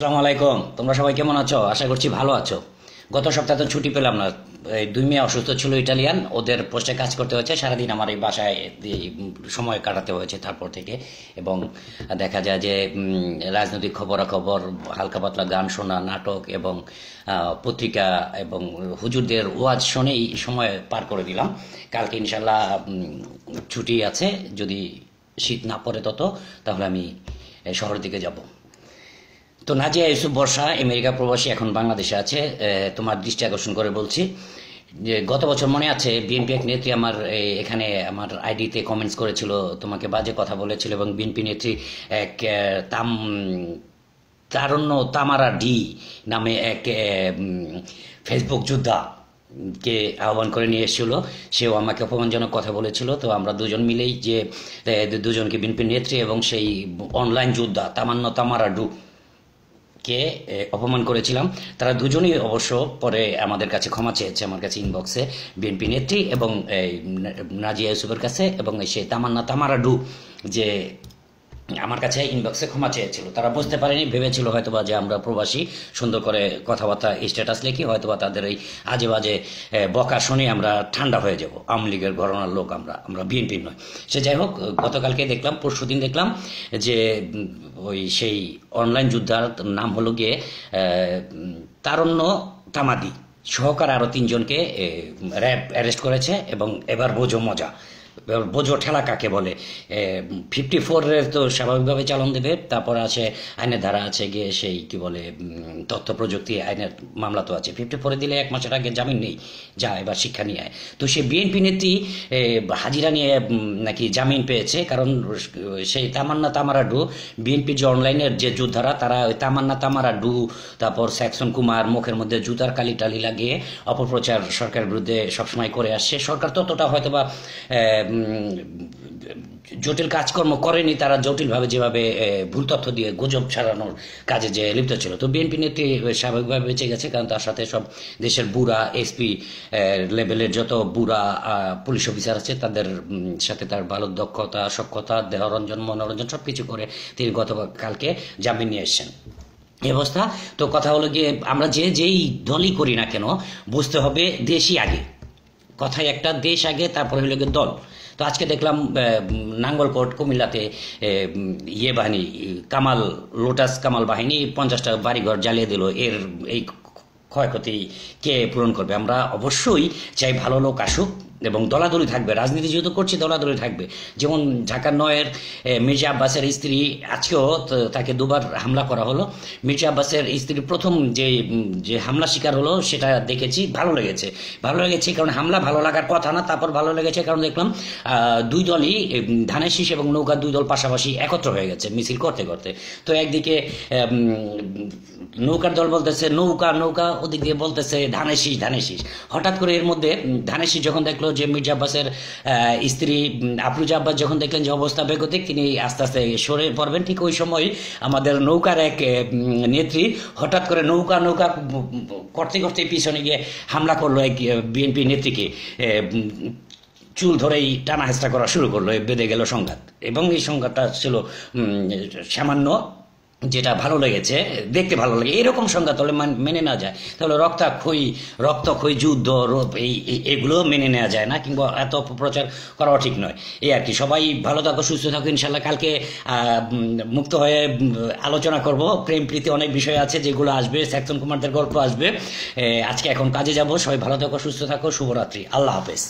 আসসালামু আলাইকুম। তোমরা সবাই কেমন আছো? আশা করছি ভালো আছো। গত সপ্তাহে তো ছুটি পেলাম না। এই 2 মেয়ে অসুস্থ ছিল, ইটালিয়ান, ওদের পোস্টে কাজ করতে হয়েছে সারাদিন। আমার এই বাসায় সময় কাটাতে হয়েছে তারপর থেকে। এবং দেখা যায় যে রাজনৈতিক খবরাখবর, হালকা পাতলা গান শোনা, নাটক এবং পত্রিকা এবং হুজুরদের ওয়াজ শুনেই সময় পার করে দিলাম। কালকে ইনশাল্লাহ ছুটি আছে, যদি শীত না পড়ে তাহলে আমি শহরের দিকে যাব। তো নাজিয়া ইউসুফ বর্ষা আমেরিকা প্রবাসী, এখন বাংলাদেশে আছে। তোমার দৃষ্টি আকর্ষণ করে বলছি যে গত বছর মনে আছে বিএনপি এক নেত্রী আমার এখানে আমার আইডিতে কমেন্টস করেছিল, তোমাকে বাজে কথা বলেছিল, এবং বিএনপি নেত্রী এক তারণ্য তামারা ডি নামে এক ফেসবুক যোদ্ধা কে আহ্বান করে নিয়ে এসেছিল। সেও আমাকে অপমানজনক কথা বলেছিল। তো আমরা দুজন মিলেই যে দুজনকে বিএনপি নেত্রী এবং সেই অনলাইন যোদ্ধা তামারা ডু কে অপমান করেছিলাম। তারা দুজনেই অবশ্য পরে আমাদের কাছে ক্ষমা চেয়েছে, আমার কাছে ইনবক্সে, বিএনপি নেত্রী এবং নাজিয়া ইউসুফের কাছে, এবং সে তামারা ডু যে আমার কাছে ইনবক্সে ক্ষমা চেয়েছিল। তারা বুঝতে পারেনি, ভেবেছিল হয়তোবা যে আমরা প্রবাসী, সুন্দর করে কথাবার্তা স্ট্যাটাস লিখি, হয়তোবা তাদের এই আজে বাজে বকা শুনে আমরা ঠান্ডা হয়ে যাব। আওয়ামী লীগের ঘরানার লোক আমরা বিএনপির নয়। সে যাই হোক, গতকালকে দেখলাম, পরশুদিন দেখলাম যে ওই সেই অনলাইন যোদ্ধার নাম হলো গিয়ে তারণ্য তামাদি সহকার আরও 3জনকে র্যাব অ্যারেস্ট করেছে। এবং এবার বোঝো মজা, বোঝো ঠেলা কাকে বলে। 54-এর তো স্বাভাবিকভাবে চালান দেবে, তারপর আছে আইনের ধারা আছে গিয়ে সেই কি বলে তথ্য প্রযুক্তি আইনের মামলা তো আছে। 54 দিলে 1 মাসের আগে জামিন নেই, যা এবার শিক্ষা নিয়ে আয়। তো সে বিএনপি নেত্রী হাজিরা নিয়ে নাকি জামিন পেয়েছে, কারণ সেই তামারা ডু বিএনপি যে অনলাইনের যে যোদ্ধারা, তারা ওই তামারা ডু, তারপর স্যাকসন কুমার মুখের মধ্যে জুতার কালি টালি লাগিয়ে অপপ্রচার সরকারের বিরুদ্ধে সবসময় করে আসছে। সরকার ততটা হয়তোবা জটিল কাজকর্ম করেনি, তারা জটিলভাবে যেভাবে ভুল তথ্য দিয়ে গুজব ছড়ানোর কাজে যে লিপ্ত ছিল। তো বিএনপি নেত্রী স্বাভাবিকভাবে বেঁচে গেছে, কারণ তার সাথে সব দেশের বুড়া এসপি লেভেলের যত বুড়া পুলিশ অফিসার আছে, তাদের সাথে তার ভালো দক্ষতা, সক্ষতা, দেহরঞ্জন, মনোরঞ্জন সব কিছু করে তিনি গতকালকে জামিন নিয়ে এসেছেন। এই অবস্থা। তো কথা হলো গিয়ে, আমরা যেই দলই করি না কেন, বুঝতে হবে দেশই আগে। কথায় একটা, দেশ আগে, তারপরে হলো গিয়ে দল। তো আজকে দেখলাম নাঙ্গলকোট কুমিল্লাতে বাহিনী লোটাস কামাল বাহিনী 50টা বাড়িঘর জ্বালিয়ে দিল। এই ক্ষয়ক্ষতি কে পূরণ করবে? আমরা অবশ্যই চাই ভালো লোক আসুক এবং দলাদলি থাকবে। রাজনীতি যেহেতু করছি, দলাদলি থাকবে। যেমন ঢাকার 9-এর মির্জা আব্বাসের স্ত্রী, আজকেও তাকে 2বার হামলা করা হলো। মির্জা আব্বাসের স্ত্রী প্রথম যে হামলা শিকার হলো, সেটা দেখেছি, ভালো লেগেছে। কারণ হামলা ভালো লাগার কথা না, তারপর ভালো লেগেছে কারণ দেখলাম 2 দলই, ধানের শীষ এবং নৌকা, 2 দল পাশাপাশি একত্র হয়ে গেছে মিছিল করতে করতে। তো একদিকে নৌকার দল বলতেছে নৌকা, ওদিক দিয়ে বলতেছে ধানের শীষ। হঠাৎ করে এর মধ্যে ধানের শীষ যখন দেখলো যে মির্জা আব্বাসের স্ত্রী আফরোজা আব্বাস যখন দেখলেন যে অবস্থা বেগতিক, তিনি আস্তে আস্তে সরে পড়বেন। ঠিক ওই সময় আমাদের নৌকার এক নেত্রী হঠাৎ করে নৌকা করতে করতে পিছনে গিয়ে হামলা করলো এক বিএনপি নেত্রীকে, চুল ধরেই টানা হেঁচড়া করা শুরু করলো। বেঁধে গেল সংঘাত, এবং এই সংঘাতটা ছিল সামান্য, যেটা ভালো লেগেছে, দেখতে ভালো লাগে। এরকম সংঘাত হলে মেনে নেওয়া যায়, তাহলে রক্তক্ষয়ী যুদ্ধ এগুলো মেনে নেওয়া যায় না, কিংবা এত প্রচার করাও ঠিক নয়। এই আর কি। সবাই ভালো থাকো, সুস্থ থাকো। ইনশাল্লাহ কালকে মুক্ত হয়ে আলোচনা করব। প্রেম প্রীতি অনেক বিষয় আছে যেগুলো আসবে, স্যাকসন কুমারদের গল্প আসবে। আজকে এখন কাজে যাব। সবাই ভালো থাকো, সুস্থ থাকো। শুভরাত্রি। আল্লাহ হাফেজ।